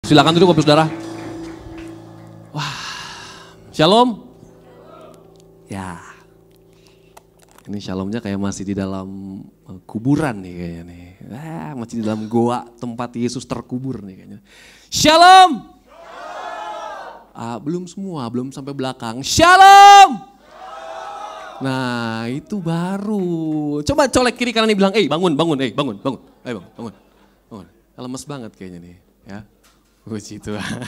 Silakan duduk Bapak Saudara. Wah, shalom. Ya, ini shalomnya kayak masih di dalam kuburan nih kayaknya nih. Masih di dalam goa tempat Yesus terkubur nih kayaknya. Shalom. Belum semua, belum sampai belakang. Shalom. Nah itu baru. Coba colek kiri kanan nih bilang, bangun, bangun. Ayo bangun. Lemes banget kayaknya nih ya. Puji Tuhan.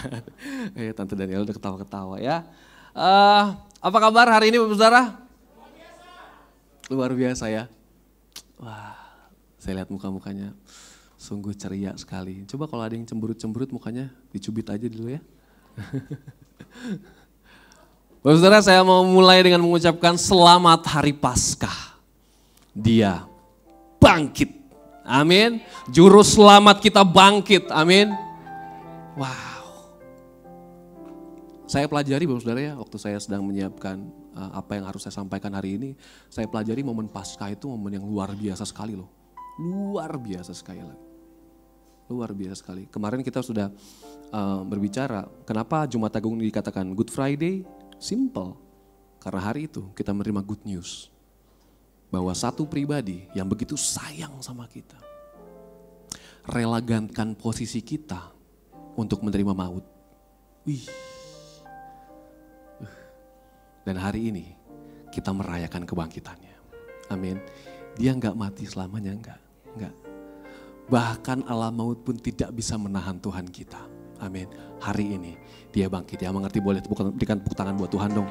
Tante Daniel udah ketawa-ketawa ya. Apa kabar hari ini Bapak Saudara? Luar biasa ya. Wah, saya lihat muka-mukanya sungguh ceria sekali. Coba kalau ada yang cemberut-cemberut mukanya dicubit aja dulu ya. Bapak Saudara, saya mau mulai dengan mengucapkan selamat hari Paskah. Dia bangkit. Amin. Juru selamat kita bangkit. Amin. Wow. Saya pelajari Bapak Saudara ya, waktu saya sedang menyiapkan apa yang harus saya sampaikan hari ini, saya pelajari momen Paskah itu momen yang luar biasa sekali loh. Luar biasa sekali lagi. Luar biasa sekali. Kemarin kita sudah berbicara kenapa Jumat Agung dikatakan Good Friday? Simple. Karena hari itu kita menerima good news. Bahwa satu pribadi yang begitu sayang sama kita. Rela gantikan posisi kita untuk menerima maut. Wih. Dan hari ini kita merayakan kebangkitannya. Amin. Dia enggak mati selamanya, enggak. Bahkan alam maut pun tidak bisa menahan Tuhan kita. Amin. Hari ini dia bangkit. Yang mengerti boleh berikan tepuk tangan buat Tuhan dong.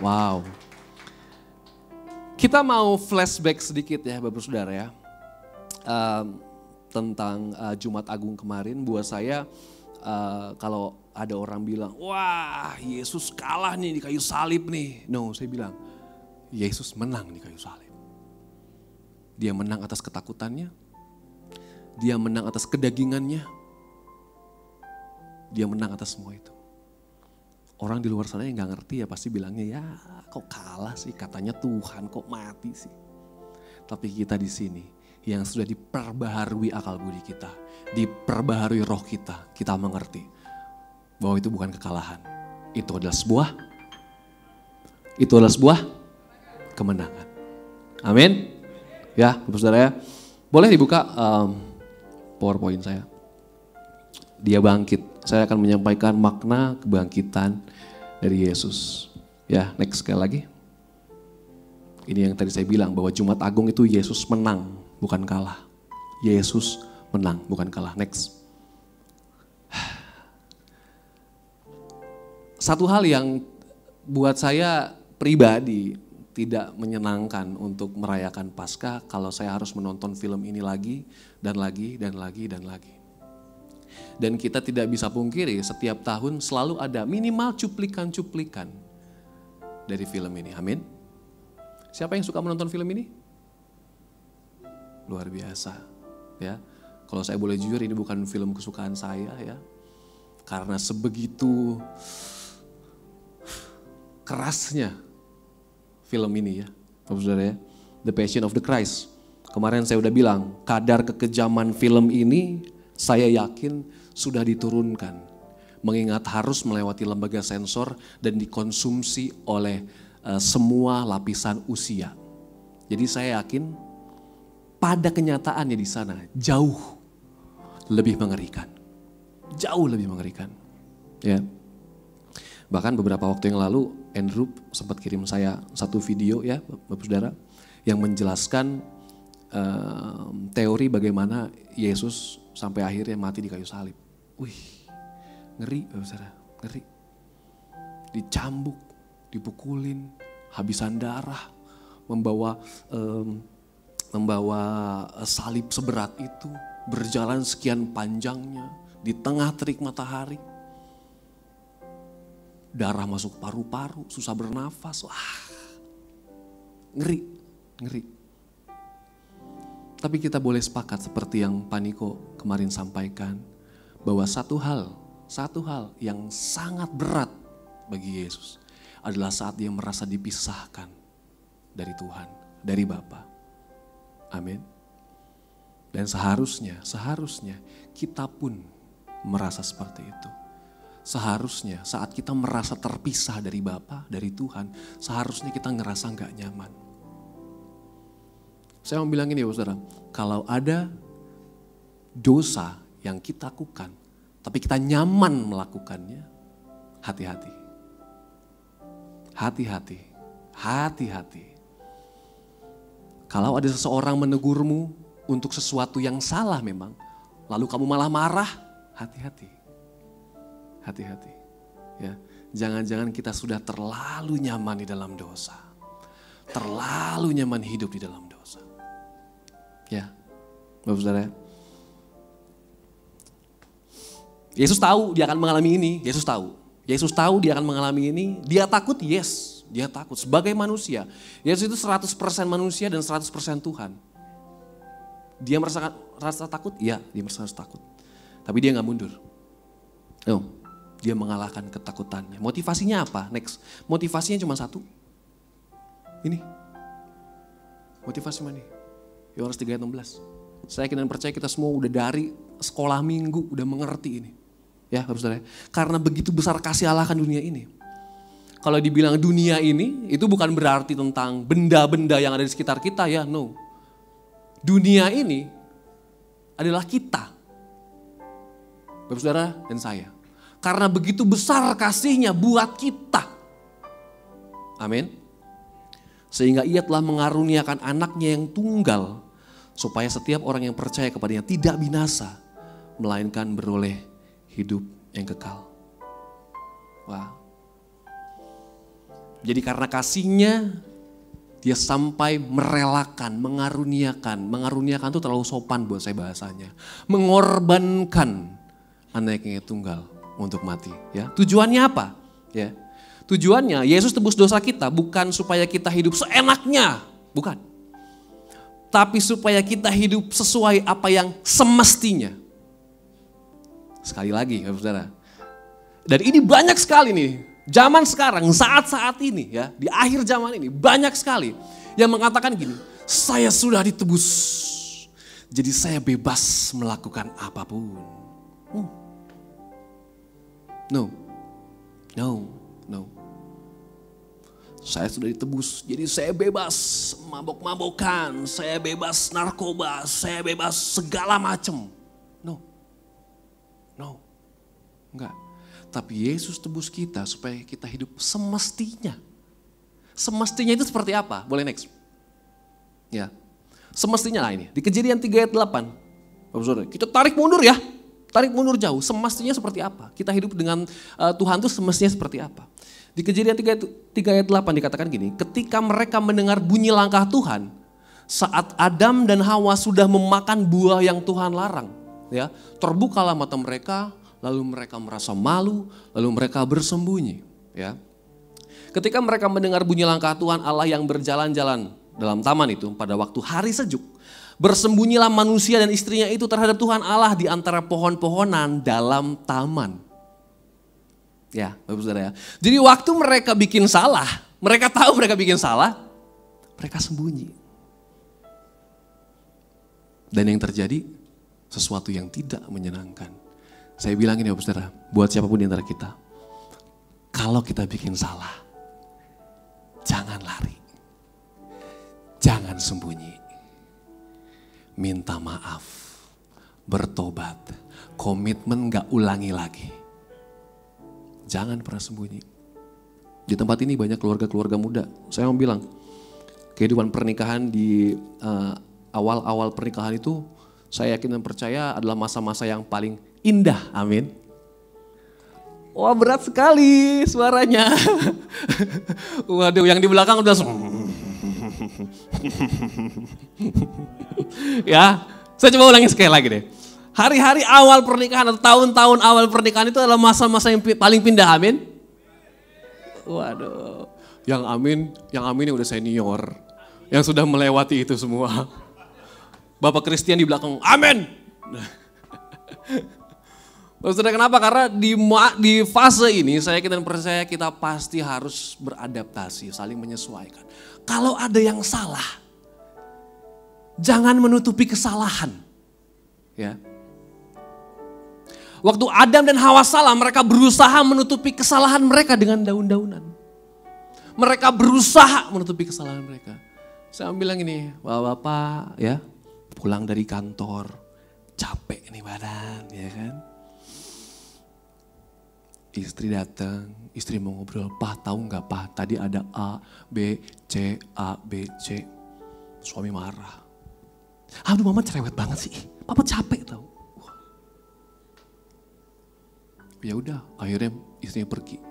Wow. Kita mau flashback sedikit ya Bapak Saudara ya. Tentang Jumat Agung kemarin buat saya kalau ada orang bilang, wah Yesus kalah nih di kayu salib nih. No, saya bilang Yesus menang di kayu salib. Dia menang atas ketakutannya, dia menang atas kedagingannya, dia menang atas semua itu. Orang di luar sana yang gak ngerti ya pasti bilangnya, ya kok kalah sih, katanya Tuhan kok mati sih. Tapi kita di sini yang sudah diperbaharui akal budi kita, diperbaharui roh kita, kita mengerti bahwa itu bukan kekalahan. Itu adalah sebuah kemenangan. Amin. Ya, Bapak Saudara ya. Boleh dibuka PowerPoint saya. Dia bangkit. Saya akan menyampaikan makna kebangkitan dari Yesus. Ya, next sekali lagi. Ini yang tadi saya bilang bahwa Jumat Agung itu Yesus menang, bukan kalah. Yesus menang, bukan kalah. Next. Satu hal yang buat saya pribadi tidak menyenangkan untuk merayakan Paskah kalau saya harus menonton film ini lagi dan lagi. Dan kita tidak bisa pungkiri setiap tahun selalu ada minimal cuplikan-cuplikan dari film ini. Amin. Siapa yang suka menonton film ini? Luar biasa ya. Kalau saya boleh jujur ini bukan film kesukaan saya ya. Karena sebegitu kerasnya film ini ya, Bapak Saudara ya. The Passion of the Christ. Kemarin saya udah bilang, kadar kekejaman film ini saya yakin sudah diturunkan. Mengingat harus melewati lembaga sensor dan dikonsumsi oleh semua lapisan usia. Jadi saya yakin pada kenyataannya di sana jauh lebih mengerikan. Jauh lebih mengerikan. Ya. Bahkan beberapa waktu yang lalu Andrew sempat kirim saya satu video ya Bapak Saudara yang menjelaskan teori bagaimana Yesus sampai akhirnya mati di kayu salib. Wih, ngeri Bapak Saudara, ngeri. Dicambuk, dipukulin, habisan darah, membawa salib seberat itu, berjalan sekian panjangnya di tengah terik matahari. Darah masuk paru-paru, susah bernafas. Wah, ngeri. Tapi kita boleh sepakat seperti yang Paniko kemarin sampaikan. Bahwa satu hal yang sangat berat bagi Yesus adalah saat dia merasa dipisahkan dari Tuhan, dari Bapa. Amin. Dan seharusnya kita pun merasa seperti itu. Seharusnya saat kita merasa terpisah dari Bapa, dari Tuhan, seharusnya kita ngerasa gak nyaman. Saya mau bilang ini ya saudara, kalau ada dosa yang kita lakukan, tapi kita nyaman melakukannya, hati-hati. Hati-hati, hati-hati. Kalau ada seseorang menegurmu untuk sesuatu yang salah memang, lalu kamu malah marah, hati-hati. Hati-hati. Ya, jangan-jangan kita sudah terlalu nyaman di dalam dosa. Terlalu nyaman hidup di dalam dosa. Ya, Bapak Saudara. Yesus tahu dia akan mengalami ini, Yesus tahu. Yesus tahu dia akan mengalami ini, dia takut, yes, dia takut. Sebagai manusia, Yesus itu 100% manusia dan 100% Tuhan. Dia merasa takut? Iya, dia merasa takut. Tapi dia gak mundur. No, dia mengalahkan ketakutannya. Motivasinya apa? Next, motivasinya cuma satu. Ini, motivasi mana? Yohanes 3:16. Saya yakin dan percaya kita semua udah dari sekolah minggu udah mengerti ini. Ya, Bapak Saudara. Karena begitu besar kasih Allah akan dunia ini. Kalau dibilang dunia ini, itu bukan berarti tentang benda-benda yang ada di sekitar kita ya, no. Dunia ini adalah kita. Bapak Saudara dan saya. Karena begitu besar kasihnya buat kita. Amin. Sehingga ia telah mengaruniakan anaknya yang tunggal. Supaya setiap orang yang percaya kepadanya tidak binasa. Melainkan beroleh hidup yang kekal. Wah. Jadi karena kasihnya dia sampai merelakan, mengaruniakan. Mengaruniakan itu terlalu sopan buat saya bahasanya. Mengorbankan anaknya tunggal untuk mati. Ya, tujuannya apa? Ya, tujuannya Yesus tebus dosa kita bukan supaya kita hidup seenaknya, bukan. Tapi supaya kita hidup sesuai apa yang semestinya. Sekali lagi, Saudara. Dan ini banyak sekali nih, zaman sekarang, saat-saat ini ya, di akhir zaman ini banyak sekali yang mengatakan gini, saya sudah ditebus, jadi saya bebas melakukan apapun. No. Saya sudah ditebus, jadi saya bebas mabok-mabokan, saya bebas narkoba, saya bebas segala macam. No, enggak. Tapi Yesus tebus kita supaya kita hidup semestinya. Semestinya itu seperti apa? Boleh next. Ya, semestinya lah ini. Di Kejadian 3 ayat 8. Bapak Saudara, kita tarik mundur ya. Tarik mundur jauh. Semestinya seperti apa? Kita hidup dengan Tuhan itu semestinya seperti apa? Di Kejadian 3 ayat 8 dikatakan gini. Ketika mereka mendengar bunyi langkah Tuhan. Saat Adam dan Hawa sudah memakan buah yang Tuhan larang. Ya, terbukalah mata mereka, lalu mereka merasa malu, lalu mereka bersembunyi. Ya, ketika mereka mendengar bunyi langkah Tuhan Allah yang berjalan-jalan dalam taman itu pada waktu hari sejuk, bersembunyilah manusia dan istrinya itu terhadap Tuhan Allah di antara pohon-pohonan dalam taman. Ya, Bapak Saudara ya. Jadi waktu mereka bikin salah, mereka tahu mereka bikin salah, mereka sembunyi. Dan yang terjadi sesuatu yang tidak menyenangkan. Saya bilang ini Bapak Saudara, buat siapapun di antara kita. Kalau kita bikin salah, jangan lari. Jangan sembunyi. Minta maaf. Bertobat. Komitmen gak ulangi lagi. Jangan pernah sembunyi. Di tempat ini banyak keluarga-keluarga muda. Saya mau bilang, kehidupan pernikahan di awal-awal pernikahan itu, saya yakin dan percaya adalah masa-masa yang paling indah, amin. Wah berat sekali suaranya. Waduh yang di belakang udah ya, saya coba ulangi sekali lagi deh. Hari-hari awal pernikahan atau tahun-tahun awal pernikahan itu adalah masa-masa yang paling pindah, amin. Waduh, yang amin yang udah senior, yang sudah melewati itu semua. Bapak Christian di belakang, amin. Saudara kenapa? Karena di fase ini saya yakin dan percaya kita pasti harus beradaptasi, saling menyesuaikan. Kalau ada yang salah, jangan menutupi kesalahan. Ya. Waktu Adam dan Hawa salah, mereka berusaha menutupi kesalahan mereka dengan daun-daunan. Mereka berusaha menutupi kesalahan mereka. Saya bilang ini, bapak-bapak ya, pulang dari kantor, capek nih badan, ya kan. Istri datang, istri mau ngobrol, "Pak, tahu nggak Pak, tadi ada A, B, C, A, B, C." Suami marah. "Aduh mama cerewet banget sih, papa capek tau." Ya udah, akhirnya istrinya pergi.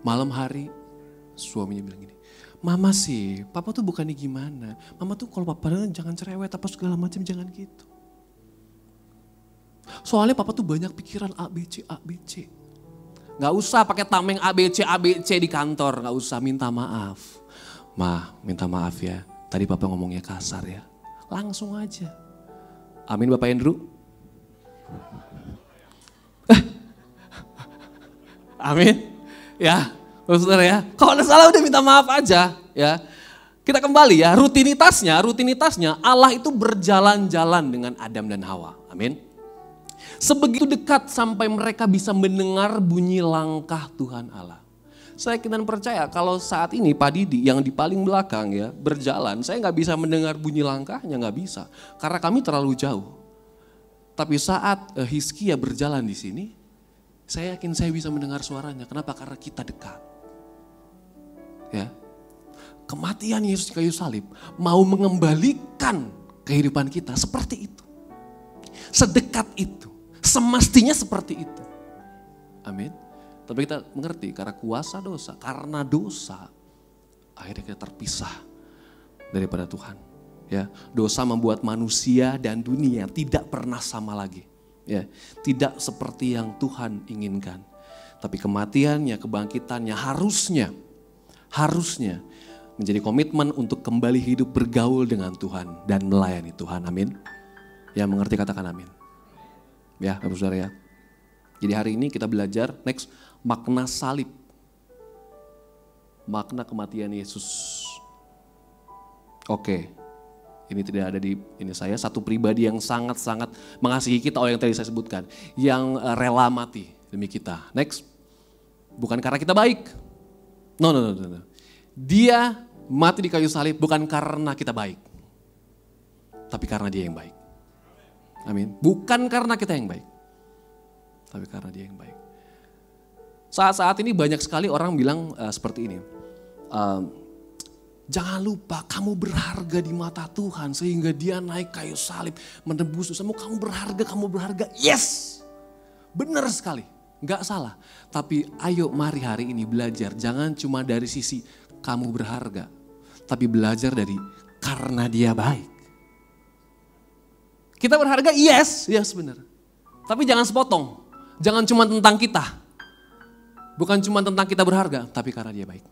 Malam hari suaminya bilang gini, "Mama sih, papa tuh bukannya gimana. Mama tuh kalau papa jangan cerewet apa segala macam, jangan gitu. Soalnya papa tuh banyak pikiran A, B, C, A, B, C. Gak usah pakai tameng A, B, C, A, B, C di kantor. Gak usah, minta maaf. Ma, minta maaf ya. Tadi papa ngomongnya kasar ya. Langsung aja." Amin Bapak Andrew. Amin. Ya, saudara ya. Kalau ada salah udah minta maaf aja ya. Kita kembali ya, rutinitasnya Allah itu berjalan-jalan dengan Adam dan Hawa. Amin. Sebegitu dekat sampai mereka bisa mendengar bunyi langkah Tuhan Allah. Saya yakin dan percaya kalau saat ini Pak Didi yang di paling belakang ya berjalan, saya nggak bisa mendengar bunyi langkahnya, nggak bisa. Karena kami terlalu jauh. Tapi saat Hizkia berjalan di sini, saya yakin saya bisa mendengar suaranya. Kenapa? Karena kita dekat. Ya. Kematian Yesus di kayu salib mau mengembalikan kehidupan kita seperti itu. Sedekat itu. Semestinya seperti itu. Amin. Tapi kita mengerti karena kuasa dosa, karena dosa akhirnya kita terpisah daripada Tuhan. Ya, dosa membuat manusia dan dunia tidak pernah sama lagi. Ya, tidak seperti yang Tuhan inginkan. Tapi kematiannya, kebangkitannya harusnya menjadi komitmen untuk kembali hidup bergaul dengan Tuhan dan melayani Tuhan. Amin. Yang mengerti katakan amin. Ya, Bapak Saudara ya. Jadi hari ini kita belajar next makna salib. Makna kematian Yesus. Oke. Ini tidak ada di ini saya, satu pribadi yang sangat-sangat mengasihi kita, oleh yang tadi saya sebutkan. Yang rela mati demi kita. Next. Bukan karena kita baik. No. Dia mati di kayu salib bukan karena kita baik. Tapi karena dia yang baik. Amin. Bukan karena kita yang baik. Tapi karena dia yang baik. Saat-saat ini banyak sekali orang bilang seperti ini. Jangan lupa kamu berharga di mata Tuhan sehingga dia naik kayu salib menebus dosamu. Kamu berharga. Yes, benar sekali, gak salah. Tapi ayo mari hari ini belajar, jangan cuma dari sisi kamu berharga. Tapi belajar dari karena dia baik. Kita berharga, yes benar. Tapi jangan sepotong, jangan cuma tentang kita. Bukan cuma tentang kita berharga, tapi karena dia baik.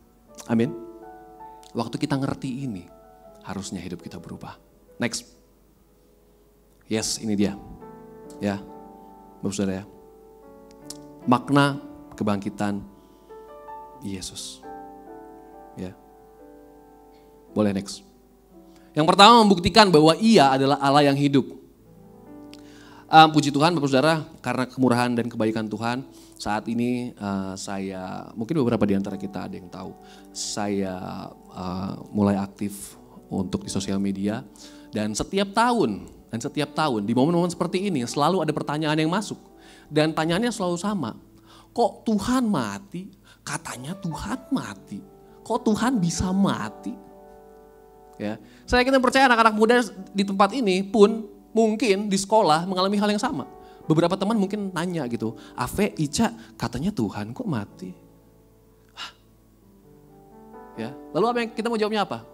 Amin. Waktu kita ngerti ini, harusnya hidup kita berubah. Next. Yes, ini dia. Ya, Bapak Saudara ya. Makna kebangkitan Yesus. Ya. Boleh next. Yang pertama membuktikan bahwa ia adalah Allah yang hidup. Puji Tuhan Bapak Saudara, karena kemurahan dan kebaikan Tuhan, saat ini saya, mungkin beberapa di antara kita ada yang tahu, saya mulai aktif untuk di sosial media. Dan setiap tahun di momen-momen seperti ini selalu ada pertanyaan yang masuk. Dan tanyaannya selalu sama, kok Tuhan mati? Katanya Tuhan mati. Kok Tuhan bisa mati? Ya, saya yakin dan percaya anak-anak muda di tempat ini pun mungkin di sekolah mengalami hal yang sama. Beberapa teman mungkin nanya gitu, Ave, Ica, katanya Tuhan kok mati? Hah? Ya, lalu apa yang kita mau jawabnya apa?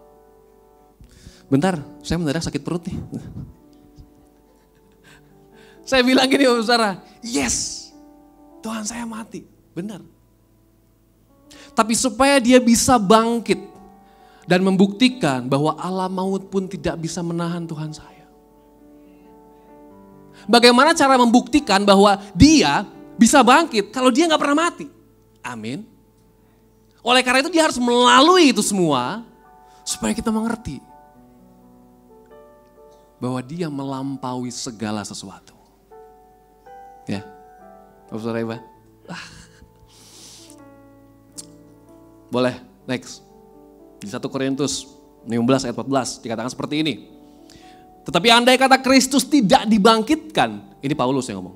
Bentar, saya mendadak sakit perut nih. Saya bilang gini Bapak Saudara, yes, Tuhan saya mati, benar. Tapi supaya dia bisa bangkit dan membuktikan bahwa alam maut pun tidak bisa menahan Tuhan saya. Bagaimana cara membuktikan bahwa dia bisa bangkit kalau dia gak pernah mati? Amin. Oleh karena itu dia harus melalui itu semua supaya kita mengerti bahwa dia melampaui segala sesuatu. Ya, Saudara Iba. Boleh, next. Di 1 Korintus 16 ayat 14 dikatakan seperti ini. Tetapi andai kata Kristus tidak dibangkitkan, ini Paulus yang ngomong,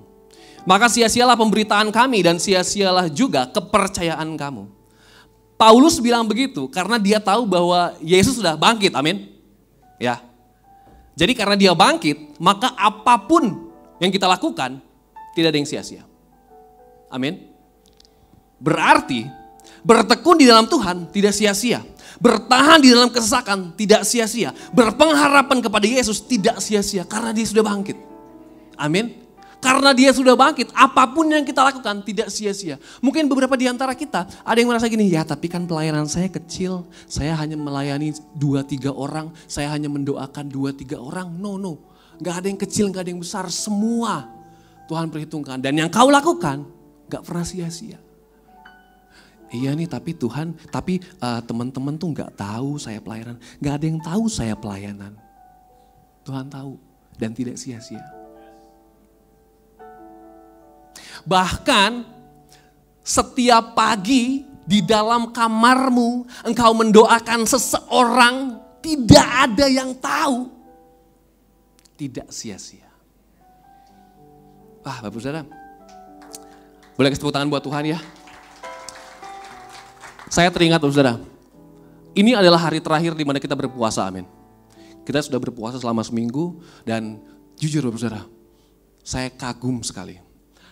maka sia-sialah pemberitaan kami dan sia-sialah juga kepercayaan kamu. Paulus bilang begitu karena dia tahu bahwa Yesus sudah bangkit, amin. Ya. Jadi karena dia bangkit, maka apapun yang kita lakukan tidak ada yang sia-sia. Amin. Berarti bertekun di dalam Tuhan tidak sia-sia. Bertahan di dalam kesesakan tidak sia-sia. Berpengharapan kepada Yesus tidak sia-sia karena dia sudah bangkit. Amin. Karena dia sudah bangkit, apapun yang kita lakukan tidak sia-sia. Mungkin beberapa di antara kita ada yang merasa gini, ya tapi kan pelayanan saya kecil. Saya hanya melayani 2-3 orang, saya hanya mendoakan 2-3 orang. No. Gak ada yang kecil, gak ada yang besar. Semua Tuhan perhitungkan. Dan yang kau lakukan gak pernah sia-sia. Iya nih tapi Tuhan, teman-teman tuh gak tahu saya pelayanan. Gak ada yang tahu saya pelayanan. Tuhan tahu dan tidak sia-sia. Bahkan setiap pagi di dalam kamarmu engkau mendoakan seseorang, tidak ada yang tahu. Tidak sia-sia. Bapak Saudara, boleh kasih tepuk tangan buat Tuhan ya. Saya teringat Saudara, ini adalah hari terakhir di mana kita berpuasa, amin. Kita sudah berpuasa selama seminggu dan jujur Saudara, saya kagum sekali.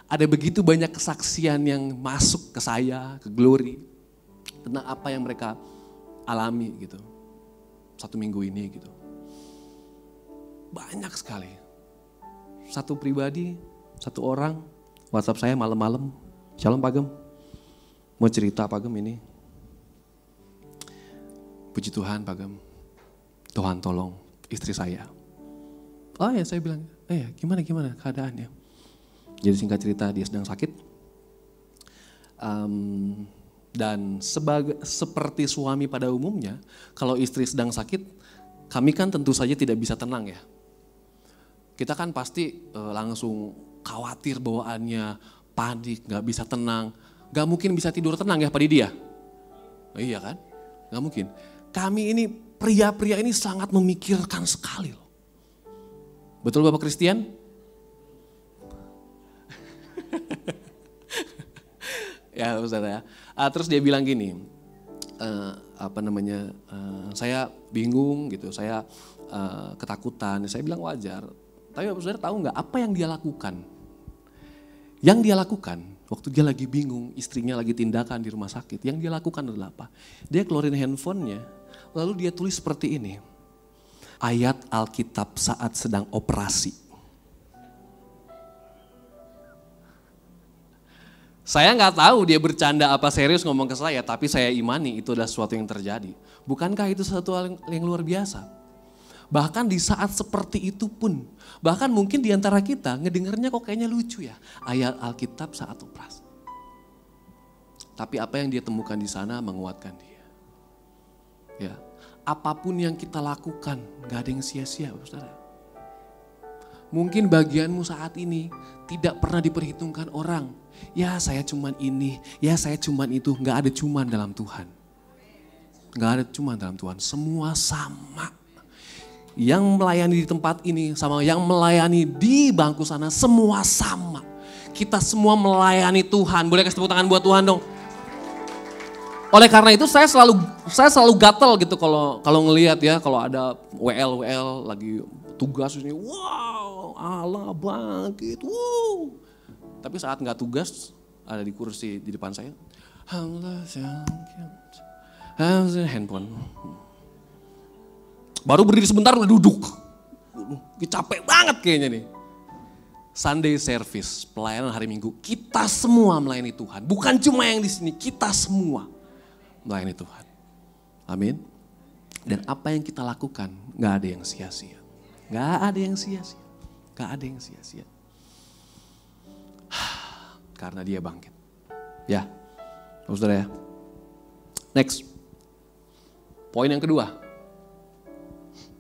Ada begitu banyak kesaksian yang masuk ke saya, ke Glory, tentang apa yang mereka alami gitu. 1 minggu ini gitu. Banyak sekali. Satu pribadi, satu orang, WhatsApp saya malam-malam, Shalom Pak Gem, mau cerita Pak Gem ini. Puji Tuhan Pak Gem, Tuhan tolong istri saya. Oh ya saya bilang, gimana keadaannya. Jadi singkat cerita dia sedang sakit. Dan seperti suami pada umumnya, kalau istri sedang sakit, kami kan tentu saja tidak bisa tenang ya. Kita kan pasti langsung khawatir bawaannya, panik, gak bisa tenang. Gak mungkin bisa tidur tenang ya Pak Didia? Iya kan? Gak mungkin. Kami ini pria-pria ini sangat memikirkan sekali loh. Betul Bapak Christian? Ya Saudara ya. Terus dia bilang gini, saya bingung gitu, saya ketakutan. Saya bilang wajar. Tapi Bapak Saudara tahu nggak apa yang dia lakukan? Yang dia lakukan waktu dia lagi bingung, istrinya lagi tindakan di rumah sakit. Yang dia lakukan adalah apa? Dia keluarin handphonenya, lalu dia tulis seperti ini. Ayat Alkitab saat sedang operasi. Saya nggak tahu dia bercanda apa serius ngomong ke saya, tapi saya imani itu adalah sesuatu yang terjadi. Bukankah itu sesuatu hal yang luar biasa? Bahkan di saat seperti itu pun, bahkan mungkin di antara kita ngedengarnya kok kayaknya lucu ya. Ayat Alkitab saat operasi. Tapi apa yang dia temukan di sana menguatkan dia. Ya, apapun yang kita lakukan gak ada yang sia-sia Saudara. Mungkin bagianmu saat ini tidak pernah diperhitungkan orang. Ya saya cuman ini, ya saya cuman itu. Gak ada cuman dalam Tuhan. Gak ada cuman dalam Tuhan, semua sama. Yang melayani di tempat ini sama yang melayani di bangku sana semua sama. Kita semua melayani Tuhan. Boleh kasih tepuk tangan buat Tuhan dong. Oleh karena itu saya selalu gatel gitu kalau ngelihat ya, kalau ada WL lagi tugas ini, wow, Allah bangkit, wow. Tapi saat nggak tugas ada di kursi di depan saya, Allah bangkit, handphone. Baru berdiri sebentar udah duduk. Capek banget kayaknya nih. Sunday service, pelayanan hari Minggu. Kita semua melayani Tuhan. Bukan cuma yang di sini, kita semua melayani Tuhan. Amin. Dan apa yang kita lakukan gak ada yang sia-sia. Gak ada yang sia-sia. Gak ada yang sia-sia. Karena dia bangkit. Ya, Saudara ya. Next. Poin yang kedua.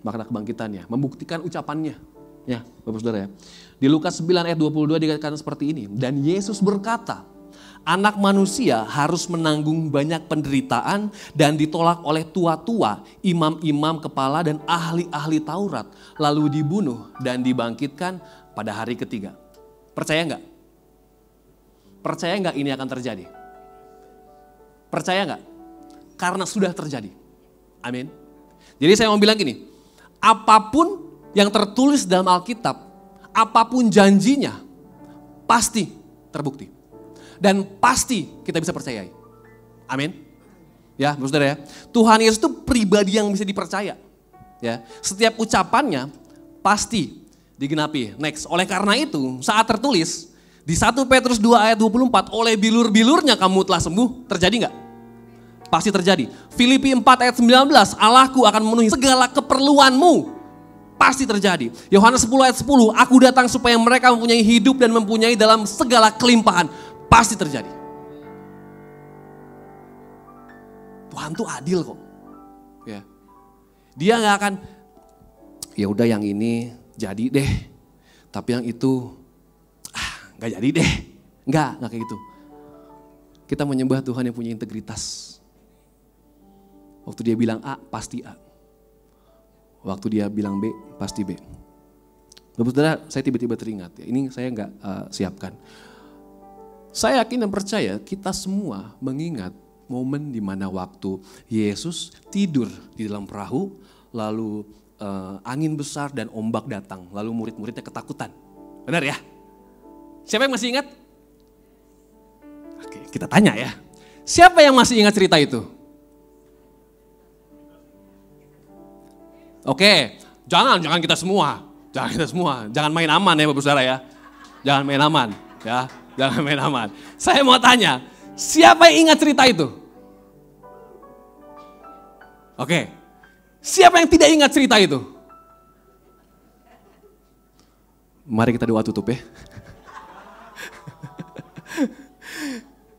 Makna kebangkitannya, membuktikan ucapannya. Ya, Bapak Saudara ya. Di Lukas 9 ayat 22 dikatakan seperti ini. Dan Yesus berkata, Anak manusia harus menanggung banyak penderitaan dan ditolak oleh tua-tua, imam-imam kepala dan ahli-ahli Taurat. Lalu dibunuh dan dibangkitkan pada hari ketiga. Percaya enggak? Percaya enggak ini akan terjadi? Percaya enggak? Karena sudah terjadi. Amin. Jadi saya mau bilang gini, apapun yang tertulis dalam Alkitab, apapun janjinya, pasti terbukti. Dan pasti kita bisa percayai. Amin. Ya, Saudara ya. Tuhan Yesus itu pribadi yang bisa dipercaya. Ya, setiap ucapannya pasti digenapi. Next, oleh karena itu saat tertulis di 1 Petrus 2 ayat 24, oleh bilur-bilurnya kamu telah sembuh, terjadi enggak? Pasti terjadi. Filipi 4 ayat 19, Allahku akan memenuhi segala keperluanmu. Pasti terjadi. Yohanes 10 ayat 10, aku datang supaya mereka mempunyai hidup dan mempunyai dalam segala kelimpahan. Pasti terjadi. Tuhan tuh adil kok. Ya. Dia nggak akan, ya udah yang ini jadi deh, tapi yang itu nggak jadi deh. Nggak kayak gitu. Kita menyembah Tuhan yang punya integritas. Waktu dia bilang A, pasti A. Waktu dia bilang B, pasti B. Bapak Saudara, saya tiba-tiba teringat, ya, ini saya nggak siapkan. Saya yakin dan percaya kita semua mengingat momen di mana waktu Yesus tidur di dalam perahu, lalu angin besar dan ombak datang, lalu murid-muridnya ketakutan. Benar ya? Siapa yang masih ingat? Oke, kita tanya ya. Siapa yang masih ingat cerita itu? Oke, jangan kita semua. Jangan kita semua. Jangan main aman ya Bapak Saudara ya. Jangan main aman ya. Jangan main aman. Saya mau tanya, siapa yang ingat cerita itu? Oke. Siapa yang tidak ingat cerita itu? Mari kita doa tutup ya.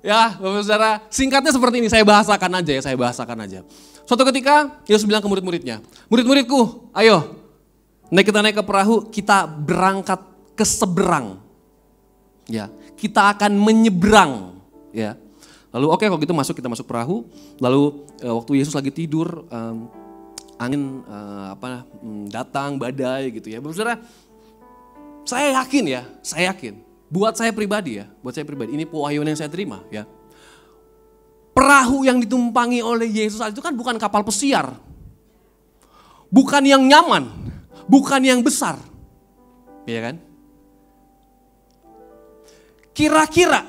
Ya, Bapak Saudara, singkatnya seperti ini, saya bahasakan aja. Suatu ketika Yesus bilang ke murid-muridnya, murid-muridku, ayo kita naik ke perahu, kita berangkat ke seberang. Ya, kita akan menyeberang. Ya, lalu oke, kalau gitu kita masuk perahu. Lalu waktu Yesus lagi tidur, angin datang, badai gitu ya. Bapak Saudara, saya yakin. Buat saya pribadi, ini pewahyuan yang saya terima ya. Perahu yang ditumpangi oleh Yesus itu kan bukan kapal pesiar. Bukan yang nyaman, bukan yang besar. Iya kan? Kira-kira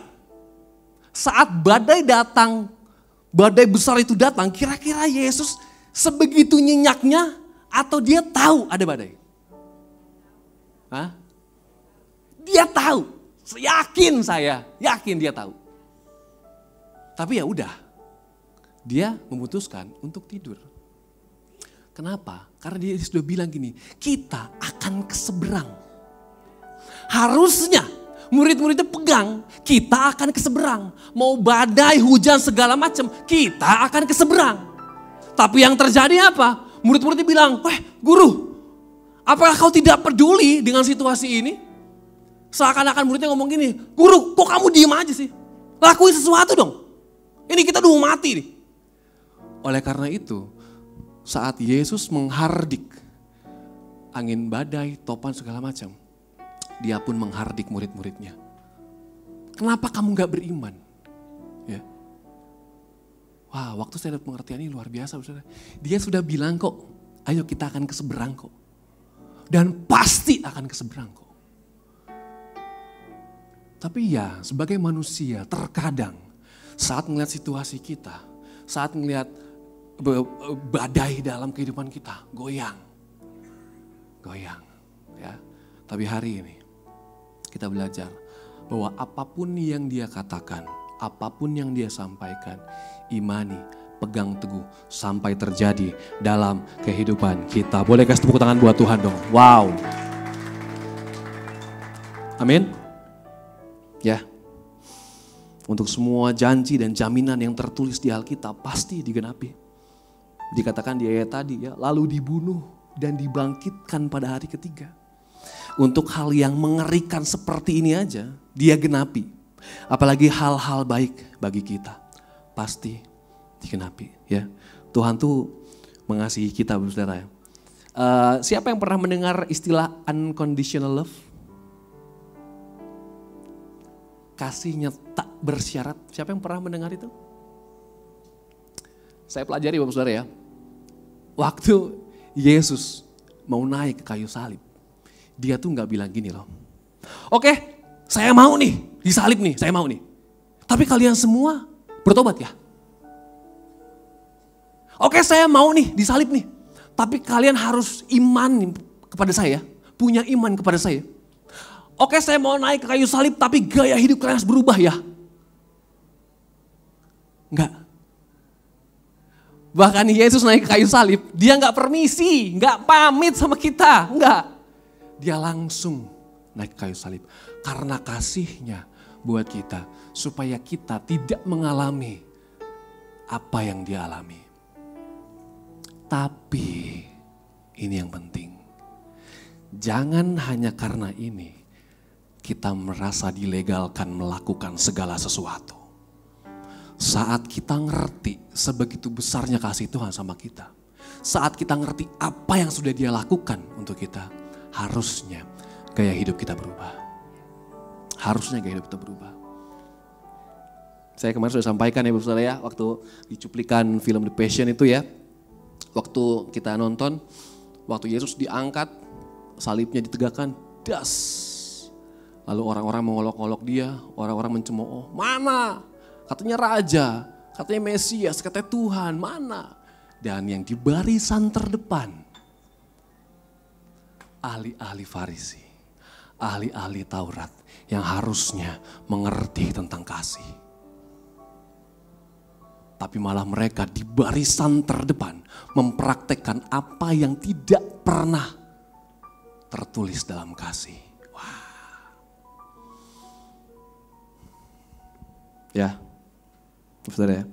saat badai datang, badai besar itu datang, kira-kira Yesus sebegitu nyenyaknya atau dia tahu ada badai? Hah? Dia tahu. Saya yakin dia tahu. Tapi ya udah, dia memutuskan untuk tidur. Kenapa? Karena dia sudah bilang gini, kita akan ke seberang. Harusnya murid-muridnya pegang, kita akan ke seberang. Mau badai, hujan, segala macam, kita akan ke seberang. Tapi yang terjadi apa? Murid-muridnya bilang, guru, apakah kau tidak peduli dengan situasi ini? Seakan-akan muridnya ngomong gini, guru kok kamu diem aja sih? Lakuin sesuatu dong. Ini kita udah mau mati nih. Oleh karena itu, saat Yesus menghardik angin badai, topan segala macam, dia pun menghardik murid-muridnya. Kenapa kamu gak beriman? Ya. Wah, waktu saya dapat pengertian ini luar biasa. Dia sudah bilang kok, ayo kita akan ke seberang kok. Dan pasti akan ke seberang kok. Tapi ya, sebagai manusia terkadang saat melihat situasi kita, saat melihat badai dalam kehidupan kita, goyang. Ya. Tapi hari ini kita belajar bahwa apapun yang dia katakan, apapun yang dia sampaikan, imani, pegang teguh sampai terjadi dalam kehidupan kita. Boleh kasih tepuk tangan buat Tuhan dong. Wow. Amin. Ya, untuk semua janji dan jaminan yang tertulis di Alkitab pasti digenapi. Dikatakan di ayat tadi ya, lalu dibunuh dan dibangkitkan pada hari ketiga. untuk hal yang mengerikan seperti ini aja, dia genapi. Apalagi hal-hal baik bagi kita, pasti digenapi. Ya, Tuhan tuh mengasihi kita, saudara. Siapa yang pernah mendengar istilah unconditional love? Kasihnya tak bersyarat. Siapa yang pernah mendengar itu? Saya pelajari Bapak Saudara ya. Waktu Yesus mau naik ke kayu salib, dia tuh gak bilang gini loh. Oke, saya mau nih, disalib nih, saya mau nih. Tapi kalian semua bertobat ya. Oke, saya mau nih, disalib nih. Tapi kalian harus iman kepada saya, punya iman kepada saya. Oke, saya mau naik ke kayu salib, tapi gaya hidup kalian harus berubah ya. Enggak. Bahkan Yesus naik ke kayu salib, dia enggak permisi, enggak pamit sama kita, enggak. Dia langsung naik ke kayu salib. Karena kasihnya buat kita, supaya kita tidak mengalami apa yang dia alami. Tapi ini yang penting, jangan hanya karena ini kita merasa dilegalkan melakukan segala sesuatu. Saat kita ngerti sebegitu besarnya kasih Tuhan sama kita, saat kita ngerti apa yang sudah dia lakukan untuk kita, harusnya gaya hidup kita berubah. Harusnya gaya hidup kita berubah. Saya kemarin sudah sampaikan ya Bapak Saudara ya, waktu di cuplikan film The Passion itu ya, waktu kita nonton, waktu Yesus diangkat, salibnya ditegakkan, das. Lalu orang-orang mengolok-olok dia, orang-orang mencemooh, mana? Katanya raja, katanya Mesias, katanya Tuhan, mana? Dan yang di barisan terdepan, ahli-ahli Farisi, ahli-ahli Taurat yang harusnya mengerti tentang kasih. Tapi malah mereka di barisan terdepan mempraktekkan apa yang tidak pernah tertulis dalam kasih. Wah. Ya, saudara ya.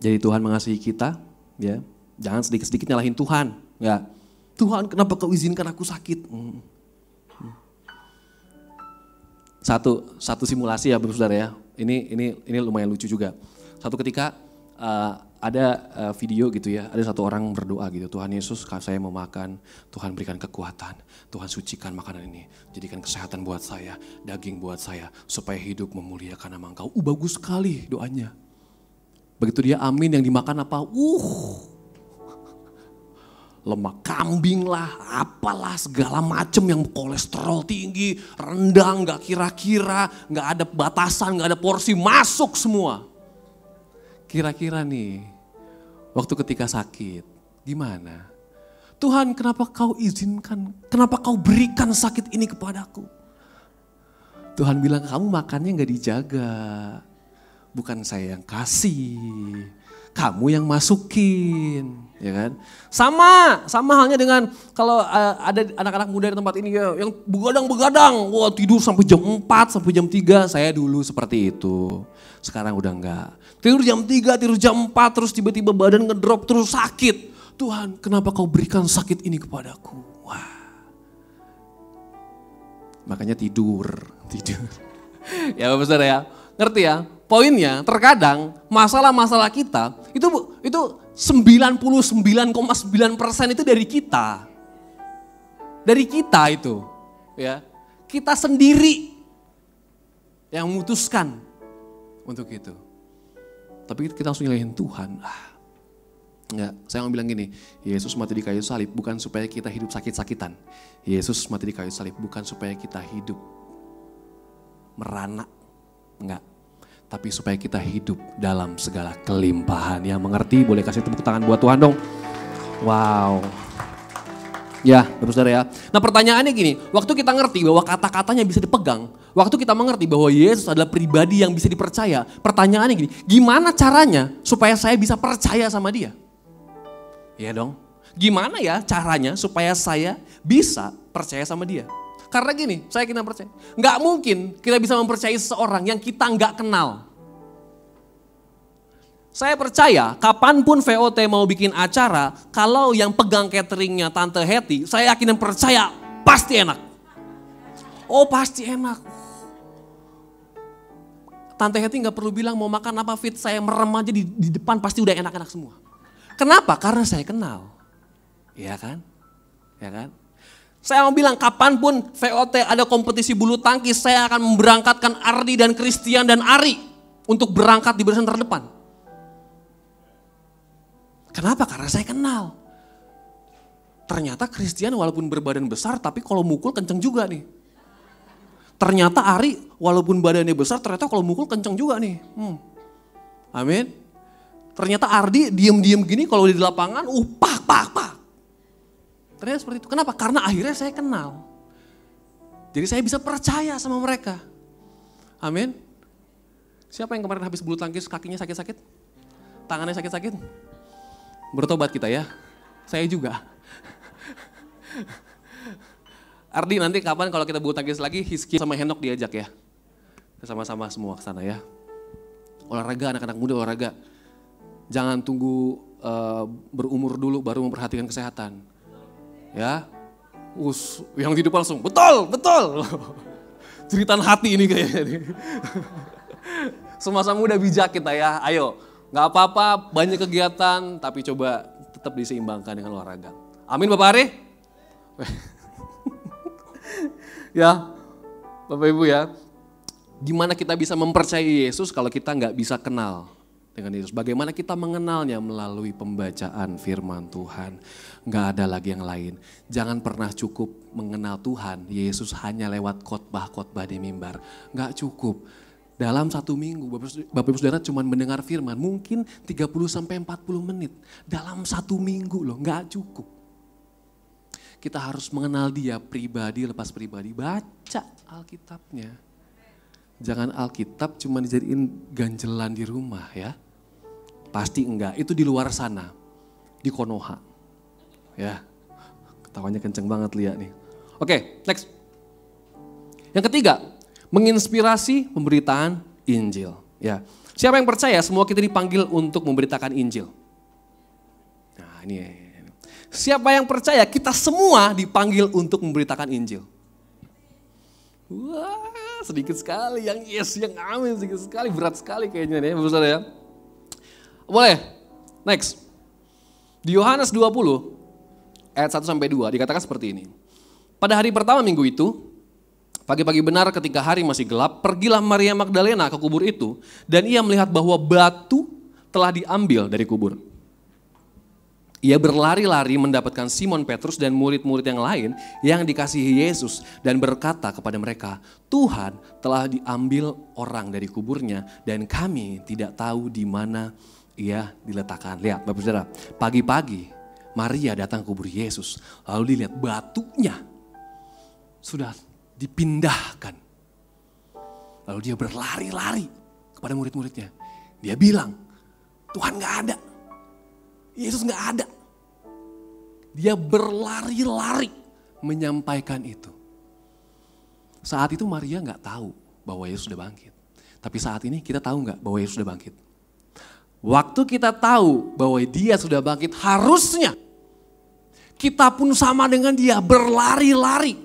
Jadi Tuhan mengasihi kita, ya. Jangan sedikit-sedikit nyalahin Tuhan, ya. Tuhan, kenapa kau izinkan aku sakit? Satu simulasi ya Bapak Saudara ya. Ini lumayan lucu juga. Satu ketika ada video gitu ya, ada satu orang berdoa gitu, Tuhan Yesus, saya mau makan, Tuhan berikan kekuatan, Tuhan sucikan makanan ini, jadikan kesehatan buat saya, daging buat saya, supaya hidup memuliakan nama Engkau. Bagus sekali doanya. Begitu dia amin, yang dimakan apa? Lemak kambing lah, apalah segala macam yang kolesterol tinggi, rendang, gak kira-kira, gak ada batasan, gak ada porsi, masuk semua. Kira-kira nih, waktu ketika sakit, gimana? Tuhan, kenapa kau izinkan, kenapa kau berikan sakit ini kepadaku? Tuhan bilang, kamu makannya gak dijaga, bukan saya yang kasih, kamu yang masukin. Ya kan? Sama halnya dengan kalau ada anak-anak muda di tempat ini ya, yang begadang-begadang, wah tidur sampai jam 4, sampai jam 3, saya dulu seperti itu. Sekarang udah enggak. Tidur jam 3, tidur jam 4, terus tiba-tiba badan ngedrop, terus sakit. Tuhan, kenapa kau berikan sakit ini kepadaku? Wah. Makanya tidur. Ya Bapak Saudara ya, ngerti ya? Poinnya terkadang masalah-masalah kita itu 99,9% itu dari kita. Dari kita itu. Ya. Kita sendiri yang memutuskan untuk itu. Tapi kita harus nyalahin Tuhan. Enggak, saya mau bilang gini, Yesus mati di kayu salib bukan supaya kita hidup sakit-sakitan. Yesus mati di kayu salib bukan supaya kita hidup merana. Enggak. Tapi supaya kita hidup dalam segala kelimpahan. Yang mengerti boleh kasih tepuk tangan buat Tuhan dong. Wow. Ya, Bapak Saudara ya. Nah pertanyaannya gini, waktu kita ngerti bahwa kata-katanya bisa dipegang, waktu kita mengerti bahwa Yesus adalah pribadi yang bisa dipercaya, pertanyaannya gini, gimana caranya supaya saya bisa percaya sama dia? Iya dong. Gimana ya caranya supaya saya bisa percaya sama dia? Karena gini, saya kita percaya. Nggak mungkin kita bisa mempercayai seseorang yang kita nggak kenal. Saya percaya kapanpun VOT mau bikin acara, kalau yang pegang cateringnya Tante Hetty, saya yakin dan percaya pasti enak. Oh pasti enak. Tante Hetty gak perlu bilang mau makan apa Fit, saya merem aja di depan pasti udah enak-enak semua. Kenapa? Karena saya kenal. Iya kan? Ya kan? Saya mau bilang kapanpun VOT ada kompetisi bulu tangkis, saya akan memberangkatkan Ardi dan Christian dan Ari untuk berangkat di barisan terdepan. Kenapa? Karena saya kenal. Ternyata Christian walaupun berbadan besar tapi kalau mukul kenceng juga nih. Ternyata Ari walaupun badannya besar ternyata kalau mukul kenceng juga nih. Amin. Ternyata Ardi diem-diem gini kalau di lapangan pak. Ternyata seperti itu. Kenapa? Karena akhirnya saya kenal. Jadi saya bisa percaya sama mereka. Amin. Siapa yang kemarin habis bulu tangkis kakinya sakit-sakit? Tangannya sakit-sakit? Bertobat kita ya. Saya juga. Ardi nanti kapan kalau kita bulu tangkis lagi, Hizki sama Henok diajak ya. Sama-sama semua ke sana ya. Olahraga, anak-anak muda olahraga. Jangan tunggu berumur dulu baru memperhatikan kesehatan. Ya. Yang di depan langsung, betul. Jeritan hati ini kayaknya nih. Semasa muda bijak kita ya, ayo. Gak apa-apa, banyak kegiatan, tapi coba tetap diseimbangkan dengan olahraga. Amin Bapak Ari? Ya, Bapak Ibu ya. Gimana kita bisa mempercayai Yesus kalau kita gak bisa kenal dengan Yesus? Bagaimana kita mengenalnya melalui pembacaan firman Tuhan? Gak ada lagi yang lain. Jangan pernah cukup mengenal Tuhan, Yesus hanya lewat khotbah-khotbah di mimbar. Gak cukup. Dalam 1 minggu, Bapak Ibu Saudara cuma mendengar firman, mungkin 30-40 menit. Dalam 1 minggu loh, gak cukup. Kita harus mengenal dia pribadi, lepas pribadi. Baca Alkitabnya. Jangan Alkitab cuma dijadiin ganjelan di rumah ya. Pasti enggak, itu di luar sana. Di Konoha. Ya, ketawanya kenceng banget Lia nih. Oke, next. Yang ketiga, menginspirasi pemberitaan Injil. Ya, siapa yang percaya semua kita dipanggil untuk memberitakan Injil? Nah ini. Siapa yang percaya kita semua dipanggil untuk memberitakan Injil? Wah, sedikit sekali yang yes, yang amin sedikit sekali, berat sekali kayaknya nih, Bapak ya. Boleh, next. Di Yohanes 20 ayat 1-2 dikatakan seperti ini. Pada hari pertama minggu itu, pagi-pagi benar ketika hari masih gelap, pergilah Maria Magdalena ke kubur itu dan ia melihat bahwa batu telah diambil dari kubur. Ia berlari-lari mendapatkan Simon Petrus dan murid-murid yang lain yang dikasihi Yesus dan berkata kepada mereka, Tuhan telah diambil orang dari kuburnya dan kami tidak tahu di mana ia diletakkan. Lihat Bapak Saudara, pagi-pagi Maria datang ke kubur Yesus, lalu dilihat batunya sudah dipindahkan. Lalu dia berlari-lari kepada murid-muridnya. Dia bilang, Tuhan gak ada. Yesus gak ada. Dia berlari-lari menyampaikan itu. Saat itu Maria gak tahu bahwa Yesus sudah bangkit. Tapi saat ini kita tahu gak bahwa Yesus sudah bangkit? Waktu kita tahu bahwa dia sudah bangkit, harusnya kita pun sama dengan dia berlari-lari.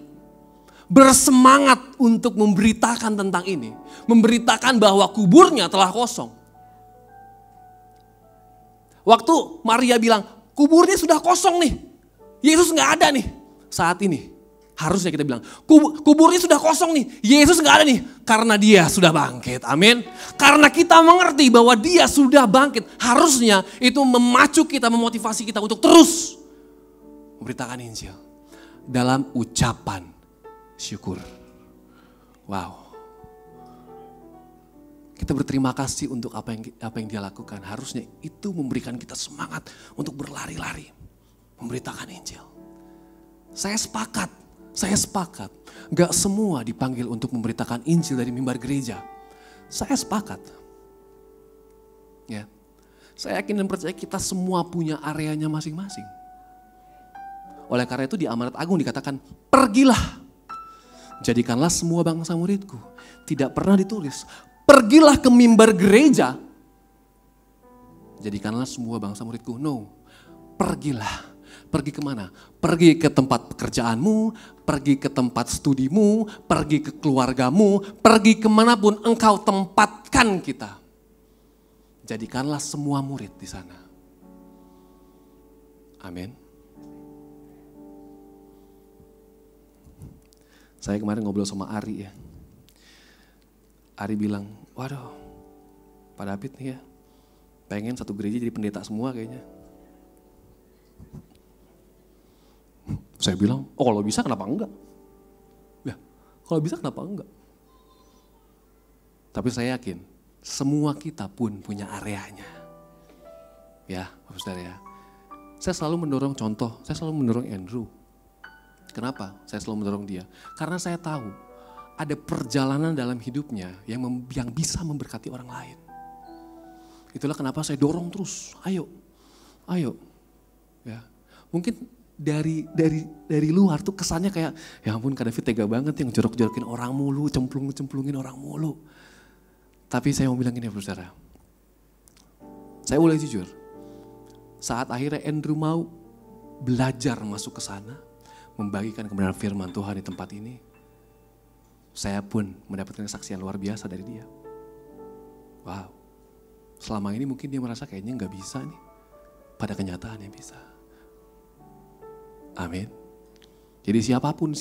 Bersemangat untuk memberitakan tentang ini. Memberitakan bahwa kuburnya telah kosong. Waktu Maria bilang, kuburnya sudah kosong nih. Yesus gak ada nih. Saat ini harusnya kita bilang, kuburnya sudah kosong nih. Yesus gak ada nih. Karena dia sudah bangkit. Amin. Karena kita mengerti bahwa dia sudah bangkit. Harusnya itu memacu kita, memotivasi kita untuk terus memberitakan Injil. Dalam ucapan syukur. Wow. Kita berterima kasih untuk apa yang dia lakukan. Harusnya itu memberikan kita semangat untuk berlari-lari. Memberitakan Injil. Saya sepakat. Gak semua dipanggil untuk memberitakan Injil dari mimbar gereja. Saya sepakat. Ya. Saya yakin dan percaya kita semua punya areanya masing-masing. Oleh karena itu di Amanat Agung dikatakan, pergilah. Jadikanlah semua bangsa muridku. Tidak pernah ditulis, pergilah ke mimbar gereja jadikanlah semua bangsa muridku. No, pergilah. Pergi kemana? Pergi ke tempat pekerjaanmu, pergi ke tempat studimu, pergi ke keluargamu, pergi kemanapun engkau tempatkan kita. Jadikanlah semua murid di sana. Amin. Saya kemarin ngobrol sama Ari ya. Ari bilang, waduh Pak David nih ya, pengen satu gereja jadi pendeta semua kayaknya. Saya bilang, oh kalau bisa kenapa enggak? Ya, kalau bisa kenapa enggak? Tapi saya yakin, semua kita pun punya areanya. Ya, Bapak Saudara ya. Saya selalu mendorong contoh, saya selalu mendorong Andrew. Kenapa saya selalu mendorong dia? Karena saya tahu ada perjalanan dalam hidupnya yang bisa memberkati orang lain. Itulah kenapa saya dorong terus, ayo. Ya, mungkin dari luar tuh kesannya kayak, ya ampun Kak David tega banget yang jorok-jorokin orang mulu, cemplungin orang mulu. Tapi saya mau bilang gini, saudara. Saya boleh jujur, saat akhirnya Andrew mau belajar masuk ke sana, membagikan kebenaran firman Tuhan di tempat ini, saya pun mendapatkan kesaksian luar biasa dari dia. Wow, selama ini mungkin dia merasa kayaknya gak bisa nih, pada kenyataannya bisa. Amin. Jadi siapapun,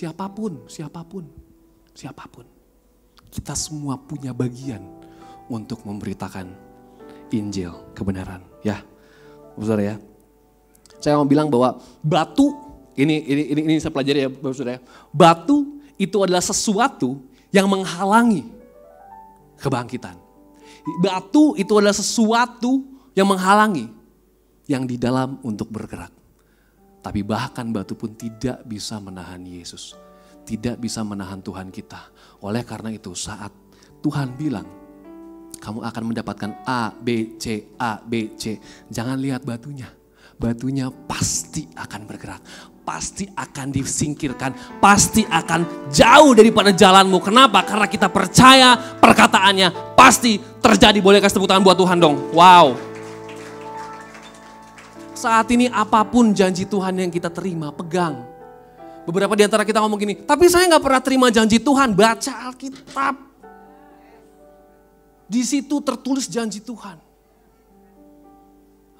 kita semua punya bagian untuk memberitakan Injil kebenaran. Ya, saudara ya. Saya mau bilang bahwa batu, ini saya pelajari ya, saudara ya. Batu itu adalah sesuatu yang menghalangi kebangkitan. Batu itu adalah sesuatu yang menghalangi yang di dalam untuk bergerak. Tapi bahkan batu pun tidak bisa menahan Yesus. Tidak bisa menahan Tuhan kita. Oleh karena itu saat Tuhan bilang, kamu akan mendapatkan A, B, C. Jangan lihat batunya. Batunya pasti akan bergerak. Pasti akan disingkirkan. Pasti akan jauh daripada jalanmu. Kenapa? Karena kita percaya perkataannya pasti terjadi. Boleh kasih tepuk tangan buat Tuhan dong. Wow. Saat ini apapun janji Tuhan yang kita terima, pegang. Beberapa di antara kita ngomong gini, tapi saya gak pernah terima janji Tuhan. Baca Alkitab. Di situ tertulis janji Tuhan.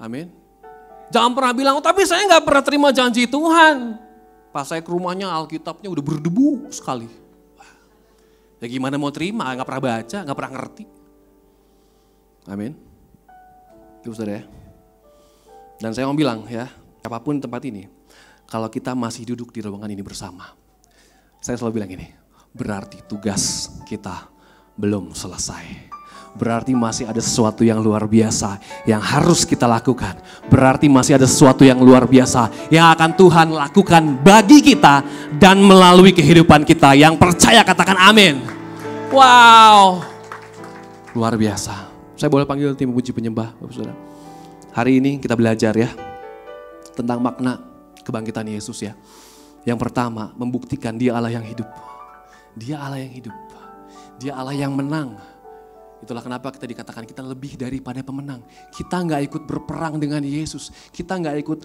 Amin. Jangan pernah bilang, oh, tapi saya gak pernah terima janji Tuhan. Pas saya ke rumahnya Alkitabnya udah berdebu sekali. Ya gimana mau terima, gak pernah baca, gak pernah ngerti. Amin. Itu saudara ya. Dan saya mau bilang ya, apapun tempat ini, kalau kita masih duduk di ruangan ini bersama, saya selalu bilang ini, berarti tugas kita belum selesai. Berarti masih ada sesuatu yang luar biasa yang harus kita lakukan. Berarti masih ada sesuatu yang luar biasa yang akan Tuhan lakukan bagi kita dan melalui kehidupan kita. Yang percaya katakan amin. Wow, luar biasa. Saya boleh panggil tim puji penyembah, Bapak Saudara. Hari ini kita belajar ya tentang makna kebangkitan Yesus ya. Yang pertama, membuktikan dia Allah yang hidup. Dia Allah yang hidup. Dia Allah yang menang. Itulah kenapa kita dikatakan kita lebih daripada pemenang. Kita gak ikut berperang dengan Yesus. Kita gak ikut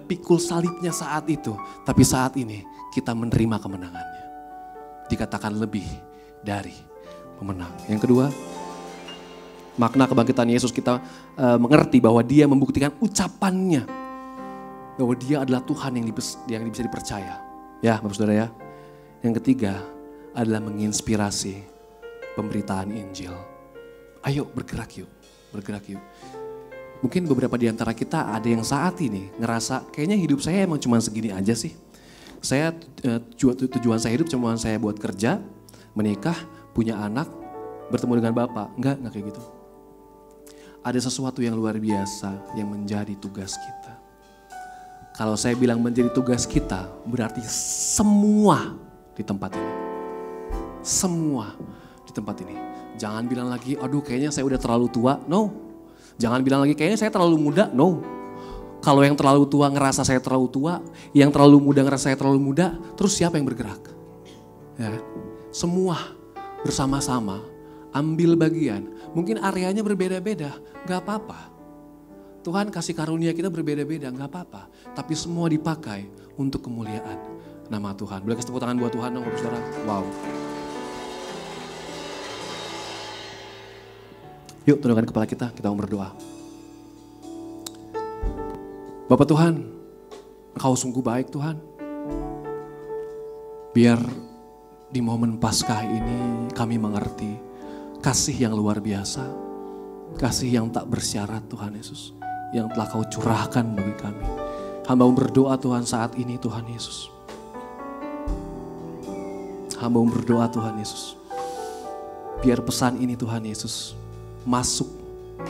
pikul salibnya saat itu. Tapi saat ini kita menerima kemenangannya. Dikatakan lebih dari pemenang. Yang kedua, makna kebangkitan Yesus kita mengerti bahwa dia membuktikan ucapannya. Bahwa dia adalah Tuhan yang bisa dipercaya. Ya Bapak Saudara ya. Yang ketiga adalah menginspirasi pemberitaan Injil. Ayo bergerak yuk. Mungkin beberapa di antara kita ada yang saat ini ngerasa kayaknya hidup saya emang cuma segini aja sih. Tujuan saya hidup cuma saya buat kerja, menikah, punya anak, bertemu dengan Bapak. Enggak kayak gitu. Ada sesuatu yang luar biasa yang menjadi tugas kita. Kalau saya bilang menjadi tugas kita, berarti semua di tempat ini. Semua di tempat ini. Jangan bilang lagi, aduh kayaknya saya udah terlalu tua. No. Jangan bilang lagi, kayaknya saya terlalu muda. No. Kalau yang terlalu tua ngerasa saya terlalu tua, yang terlalu muda ngerasa saya terlalu muda, terus siapa yang bergerak? Ya, semua bersama-sama ambil bagian. Mungkin areanya berbeda-beda, gak apa-apa. Tuhan kasih karunia kita berbeda-beda, gak apa-apa. Tapi semua dipakai untuk kemuliaan nama Tuhan. Boleh kasih tepuk tangan buat Tuhan dong, saudara. Wow. Yuk tundukkan kepala kita mau berdoa. Bapak Tuhan, Engkau sungguh baik Tuhan. Biar di momen Paskah ini kami mengerti kasih yang luar biasa. Kasih yang tak bersyarat Tuhan Yesus. Yang telah Kau curahkan bagi kami. Hamba berdoa Tuhan saat ini Tuhan Yesus. Hamba berdoa Tuhan Yesus. Biar pesan ini Tuhan Yesus masuk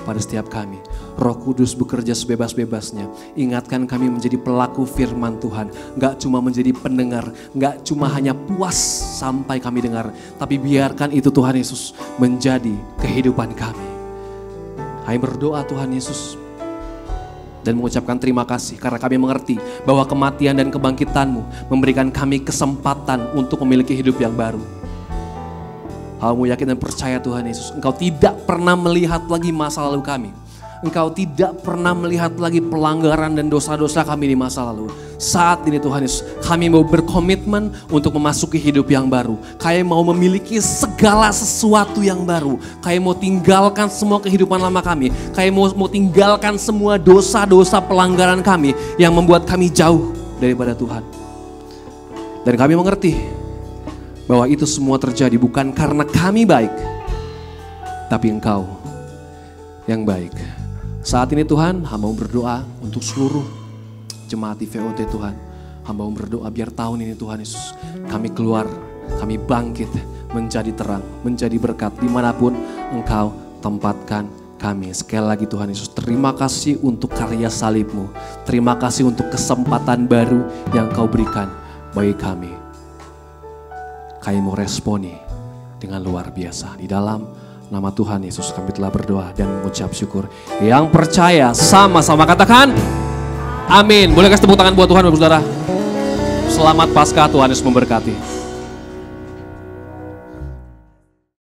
pada setiap kami. Roh Kudus bekerja sebebas-bebasnya. Ingatkan kami menjadi pelaku firman Tuhan. Gak cuma menjadi pendengar. Gak cuma hanya puas sampai kami dengar. Tapi biarkan itu Tuhan Yesus menjadi kehidupan kami. Kami berdoa Tuhan Yesus. Dan mengucapkan terima kasih karena kami mengerti bahwa kematian dan kebangkitan-Mu memberikan kami kesempatan untuk memiliki hidup yang baru. Kamu yakin dan percaya Tuhan Yesus, Engkau tidak pernah melihat lagi masa lalu kami. Engkau tidak pernah melihat lagi pelanggaran dan dosa-dosa kami di masa lalu. Saat ini Tuhan Yesus, kami mau berkomitmen untuk memasuki hidup yang baru. Kami mau memiliki segala sesuatu yang baru. Kami mau tinggalkan semua kehidupan lama kami. Kami mau tinggalkan semua dosa-dosa pelanggaran kami yang membuat kami jauh daripada Tuhan. Dan kami mengerti bahwa itu semua terjadi bukan karena kami baik, tapi Engkau yang baik. Saat ini Tuhan, hamba mau berdoa untuk seluruh jemaat di VOT Tuhan. Hamba mau berdoa biar tahun ini Tuhan Yesus, kami keluar, kami bangkit menjadi terang, menjadi berkat dimanapun Engkau tempatkan kami. Sekali lagi Tuhan Yesus, terima kasih untuk karya salib-Mu. Terima kasih untuk kesempatan baru yang Kau berikan bagi kami. Kami mau responi dengan luar biasa. Di dalam nama Tuhan Yesus kami telah berdoa dan mengucap syukur. Yang percaya sama-sama katakan amin. Boleh kasih tepuk tangan buat Tuhan Bapak Saudara. Selamat Paskah, Tuhan Yesus memberkati.